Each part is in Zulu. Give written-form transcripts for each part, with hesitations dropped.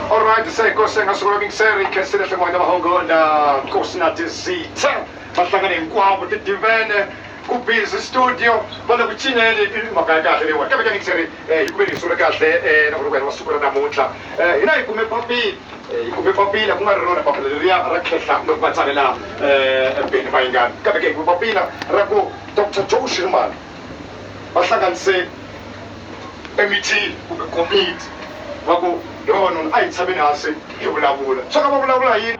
Alright, sa kosa nga sulaming seri kasi na mga mahongo na kosa natin si Tang. Matlangan yung kwa mo titivene kupil sa studio wala kuchina ni makakate lewa kama kani seri ikubiri sura kate na kuruga wa sukura na mutla ina ikume papi la kuma rona papeleria raketa no batsale la ben maingan kama kani papi na rako Dr. Joe Shirman matlangan se MT commit wako yono ai sabina ase yobulabula saka babulabula yini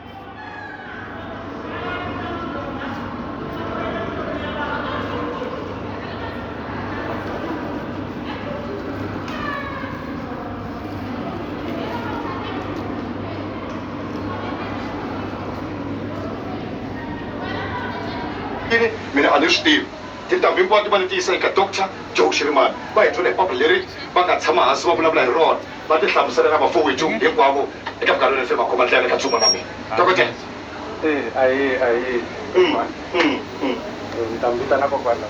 mina understand tinta mimbo ati bani tisa ka Dr. Joe Shirman ba ithole papleri banga tshama hasi va vulavula hi rona va ti hlamusela na vafuwi tu hinkwavo eka minkarhi leyi fema khoma ndlela ka tsuma na mina dokotela ayi nitambita na kokwala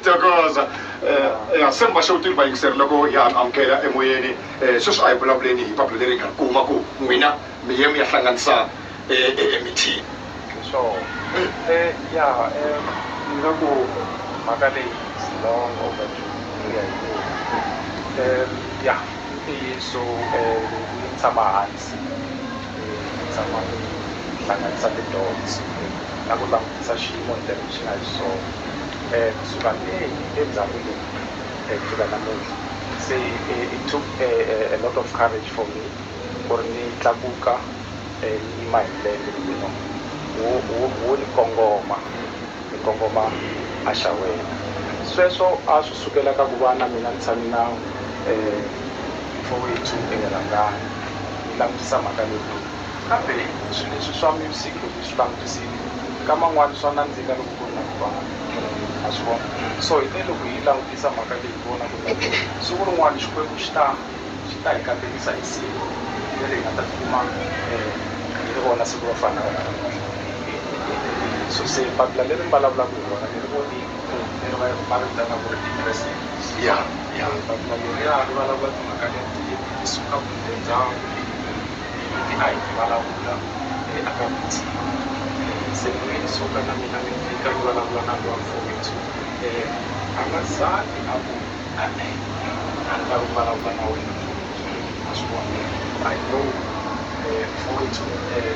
thokoza ya semba xewtile vayingiseri loko ya amukela emoyeni sweswi a hi vulavuleni hi papila leri nga kuma ku n'wina mi ye mi ya hlanganisa emithini so yeah nga ku mhaka leyi is long overdue yeah so ni tshama hansi tshama hlanganisa ti-dots na ku langutisa xiyimo hi ndlela lexi nga hi swona kusuka endzhaku leyi kufika namuntlha se it took a lot of courage for me ku ri ni tlakuka ni yima hi milenge wo ni kongoma a xa wena sweswo a swi sukela ka ku va na mina ni tshami na mfowethu erhangani ni langutisa mhaka leyi kambe swilo leswi swa music loko swi langutisile ka man'wani swa nandzika loko ku ri na ku va a swi vona so hi te loko hi langutisa mhaka leyi vona ku siku rin'wana xikwembu xi ta hi kambelisa hi siku leri hi nga ta tikuma hi ri vona siku ro fana na so se papila leri mi vulavulaka hi rona ni ri voni leri va ri vitana ku ri depressing papila leri a ri vulavula timhaka leti hi suka kumbe ndhawu a hi vulavula aka mithini se ni suka na mina ni fika ni vulavula na lowa mfowethu a nga zangi a ku a ni lavi ku vulavula na wena a swi vona I know mfowethu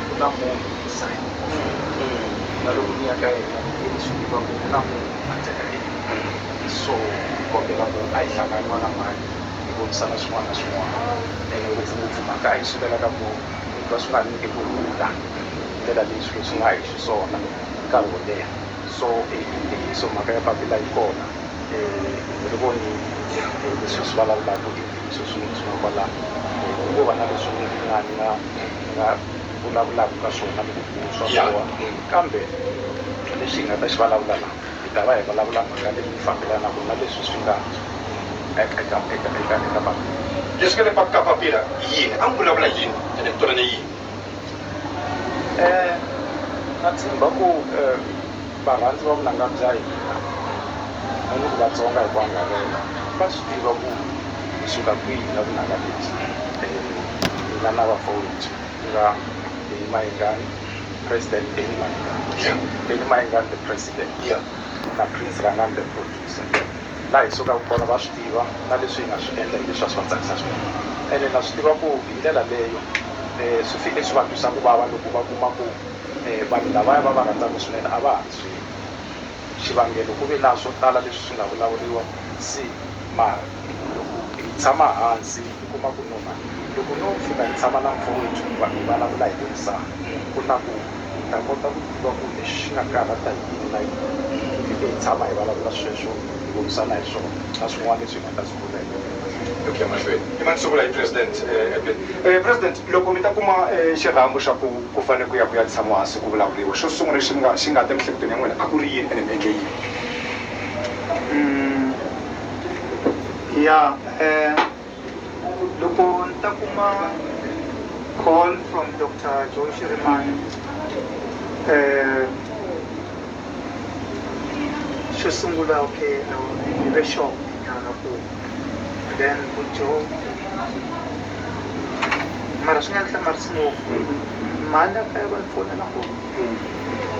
ku na munhu inside na loko ni ya ka yena ni swi tiva ku ku na munhu handle ka yena so kombela ku a hi hlanganiwa na mali hi vonisana swin'wana na swin'wana ngopfungopfu mhaka a yi sukela ka ku va swi nga nyike kurhula ndlela leyi swilo swi nga hi xiswona nkarhi wo leha so so mhaka ya papila yi kona ni ri voni leswi swi vulavulaka i ntiyiso swi nga kwala ngo va na leswi ni nga vulavulaka ka swona loko swa boha kambe lexi hi nga ta xi vulavula la hi ta va hi vulavula mhaka leyi fambelanaka na leswi swi nga eka papila leswi nga le ka papila yini a mi vulavula yini ene vutorane yini na tshemba ku varhandzi va vunanga bya hina na ni ku vatsonga hi ku angarhela va swi tiva ku hi suka kwihi na vunanga lebyi hina na vafowethu nga Benny Mayengani president Benny Mayengani the president na Prince Rangani the producer laha hi sukaka kona va swi tiva na leswi hi nga swi endla hi leswi a swi va tsakisa swinene ene na swi tiva ku hi ndlela leyo swi fike swi va twisa ku vava loko va kuma ku vanhu lavaya va va rhandzaka swinene a va ha swi xivangelo ku ve na swo tala leswi swi nga vulavuriwa se mara loko hi tshama hansi hi kuma ku noma loko no fika hi tshama na mfowethu vanhu hi vulavula hi vonisana ku na ku hi ta kota ku tiva ku lexi xi nga karhata hi yini na yini hi fike hi tshama hi vulavula sweswo hi vonisana hi swona na swin'wana leswi hi nga ta swi vula hi okay mahlweni i ma sungula hi president president loko mi ta kuma xirhambo xa ku fanele ku ya tshama hansi ku vulavuriwa xo sungula xi nga ta miehleketweni ya n'wina a ku ri yini ene mi endle yini yeah loko ni ta kuma call from Dr. Joe Shirman xo sungula okay ni ve shock nyana ku then Bujo mara swi nga hlamarisi ngopfu mali ya kaya va ni fonela ku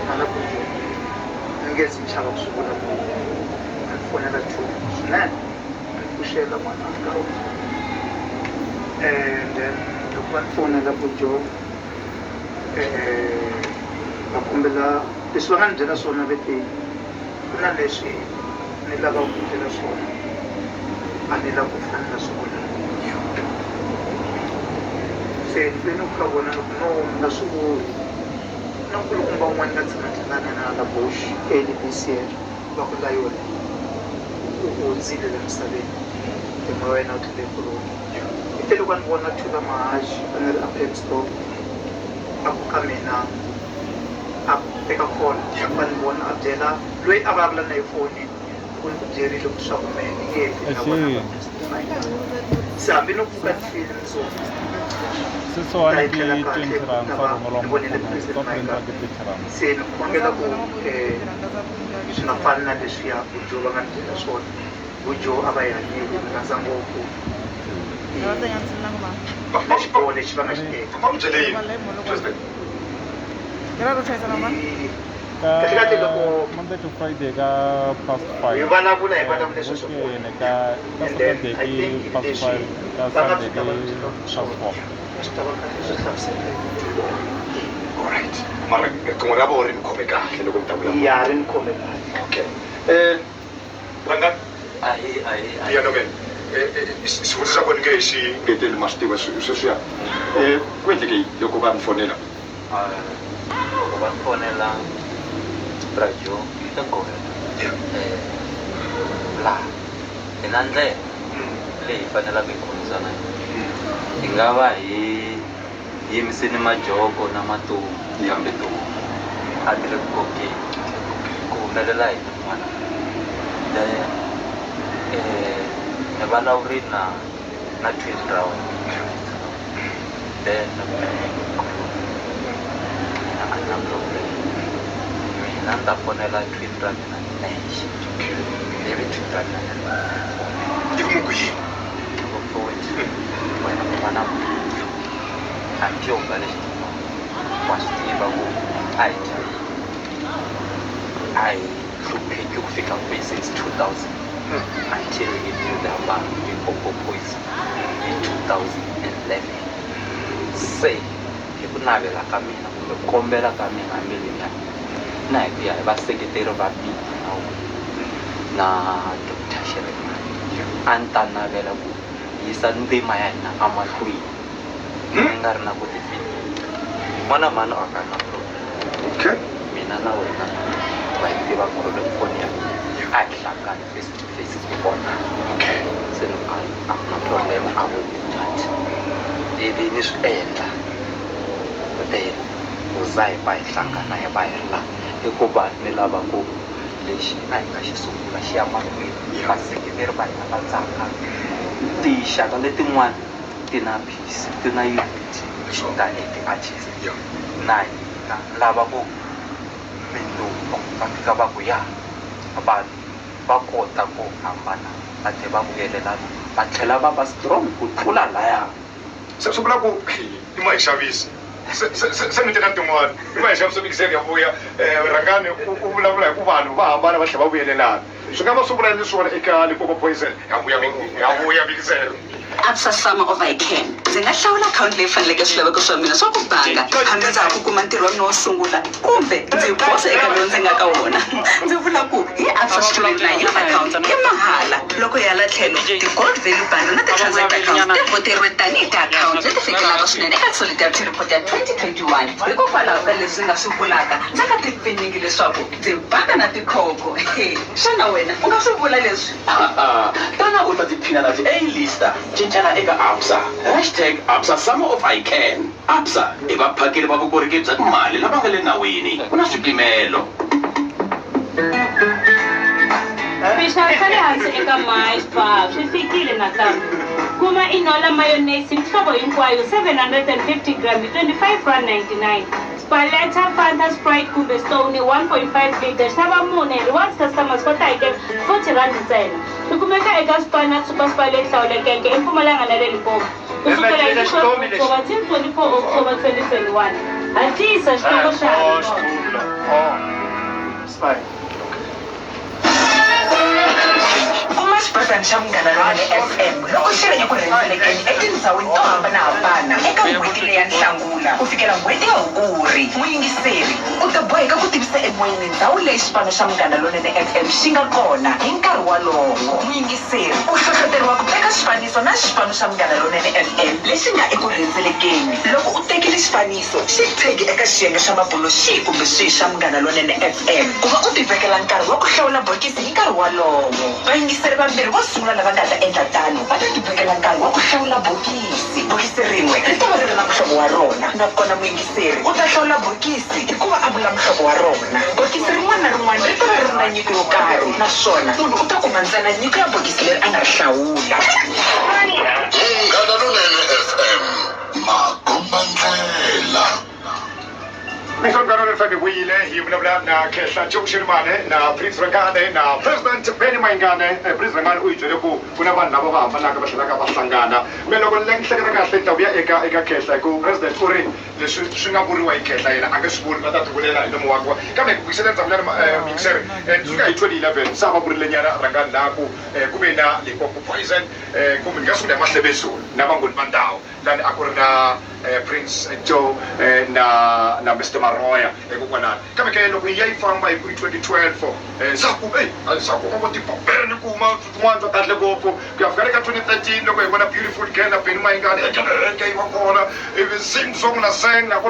mala Bujo ni nge zi chava ku swi vula ku ni fonela nchumu swinene ni pfuxela n'wana ka wona and then loko va ni fonela Bujo va kombela leswi va nga ni byela swona vete ku na leswi ni lavaka ku byela swona a ni lava ku fana na swona se ni veni ku ka vona loko no nga swi vuli na nkulukumba wun'wana nga tshama tlangana na la Bush eLBCL va ku la yona u hundzile la misaveni hi moya wa yena u tlhele kuloni i te loko a ni vona Thula Mahashi a ni ri a Pep Stop a ku ka mina a teka call va ni vona a byela loyi a vulavula na hi foni ku ni ku byerile ku swa ku mehe ni nge fi na vona se hambi no pfuka ni file ni so Siswani ki 20 rand fa romolo stop rent ke 30 rand. se ni khongela ku swi nga fani na leswiya Bujo va nga ni byela swona Bujo a va yi hanyile ni rhandza ngopfu xiboho lexi va nga xi teka Va mu byele yini? President. kahlekahle loko Monday to Friday ka past 5. hi vulavula hi vulavula leswi swo Weekend ka Saturday ki past 5 ka Sunday ki past 4. swi ta va kahle swi hlamusela Alright. Mara riqingho ra vona ri ni khome kahle loko mi ta vulavula. ya ri ni khome kahle Okay. Rangani? Ya no men. Xivutiso xa kona ke xi ngeteli ma swi tiva sweswiya. Ku endleke yini loko va mi fonela? Loko va fonela radio yi ta govela laha hi na ndlela leyi fanelaka hi khomisana hi nga va hi yimiseni majoko na matumu kambe tumu a ti ri ku kokeni ku humelela hi tin'wana ni vulavuri na twin ra wena then a na problem mina ni ta fonela twin ra mina nexe ivi twin ra mina Yi ku mu ku yini? wena ku va na a tyonga lexi wa swi tiva ku a hi jahi a hi hlupheki ku fika kwihi since 2000 until hi build up Limpopo Poison in 2011 se hi ku navela ka mina kumbe ku kombela ka mina miliyoni na hi ku ya hi vaseketeri va mina na Dr. Sherman a ni ta navela ku yisa ndzima ya hina amahlweni ni nga ri na ku tifinya n'wana mani a nga na problem Okay. mina na wena va yi tiva ku ri foni ya a hi hlangani face to face ku vona Okay. se ni a na problem a wu that ivi ni swi endla then ku za hi va hi hlangana hi va hi ri laha hikuva ni lava ku lexi a hi nga xi sungula xi ya mahlweni vaseketeri va hina va tsaka tinxaka letin'wana ti na peace ti na unity tanihi ti-artist na hina lava ku mindzuku va fika va ku ya vanhu va kota ku hambana va tlhela va vuyelelana va tlhela va va strong ku tlula laya Se swi vula ku i ma hi xavisi. Se mi teka tin'wana. I ma hi xavisa mikiseri ya vuya. Rangani u vulavula hi ku vanhu va hambana va tlhela va vuyelelana. Swi nga va swi vula leswiwani eka Limpopo Poison. Ya vuya mikiseri. Absa Summer of I Can. Ndzi nga hlawula akhawunti leyi faneleke swilaveko swa mina swa ku banga hambi ndza ha ku kuma ntirho wa mina wo sungula kumbe ndzi bosa eka lowu ndzi nga ka wona ndzi vula ku hi Absa Student Line Youth Account i mahala loko hi hala tlhelo ti-gold value band na ti-transact account ti voteriwe tanihi ti-account leti fikelaka swinene eka solidarity report ya 2021 hikokwalaho ka leswi nga swi vulaka ndzi nga tipfinyingi leswaku ndzi banga na tikhoko xana wena u nga swi vula leswi tana u ta tiphina na ti-A-lister cincana eka Absa #Absa Summer of I Can. Absa i vaphakeri va vukorhokeri bya timali lava nga le nawini ku na swipimelo. Swixavi swa le hansi eka MySpa swi fikile nakambe. Kuma inola mayonnaise mihlovo hinkwayo 750 gram hi 25.99 rand. Spaletta Fanta Sprite kumbe Stone 1.5 liters xava mune rewards customers kota eke 40 rand ntsena swi kumeka eka Spana Super Spy leyi hlawulekeke eMpumalanga na le Limpopo kusukela hi 12 October till 24 October 2021 hatlisa xitoko xa Spy. Umasiphatani xa Munghana Lonene FM loko xi ri eku rhendzelekeni etindhawini to hambanahambana eka n'hweti leya Nhlangula ku fikela n'hweti ya Hukuri muyingiseri u ta boheka ku tivisa emoyeni ndhawu leyi xipano xa Munghana Lonene FM xi nga kona hi nkarhi walowo muyingiseri u hlohloteriwa ku teka xifaniso na xipano xa Munghana Lonene FM lexi nga eku rhendzelekeni loko u tekile xifaniso xi tshege eka xiyenge xa mabulo xihi kumbe swihi xa Munghana Lonene FM ku va u tivekela nkarhi wa ku hlawula bokisi hi nkarhi walowo vayingiseri vambirhi vo sungula lava nga ta endla tano va ta tivekela nkarhi wa ku hlawula bokisi rin'we ri ta va ri ri na muhlovo wa rona nakona muyingiseri u ta hlawula bokisi hikuva a vula muhlovo wa rona bokisi rin'wana na rin'wana ri ta va ri ri na nyiko yo karhi naswona munhu u ta kuma ntsena nyiko ya bokisi leri a nga ri hlawula Munghana Lonene FM Makombandlela. Mihlongano FM wile hi vulavula na Khehla Joe Shirimane na Prince Rangane na President Benny Mayengane. Prince Rangane u hi byele ku na vanhu lava va hambanaka va tlhelaka va hlangana me loko ni hleketa kahle ta vuya eka Khehla hi ku president u ri leswi swi nga vuriwa hi Khehla yena a nge swi vuli va ta tivulela hi nomu wakwa kambe ku vuyisela ndzhaku lani mixer suka hi 2011 sa va vurile nyana Rangane laha ku ve na Limpopo Poison kumbe ni nga sungula hi Mahlebezulu na vangoni va ndhawu lani a ku ri na Prince Joe na Mr. Maroya ekukwanani kambe ke loko yi famba hi 2012 zaku va tipapere ni kuma swin'wana swa kahle ngopfu ku ya fika eka 2013 loko hi vona Beautiful Girl na Benny Mayengane eke yi va kona ivi Sing Song na Sang na ku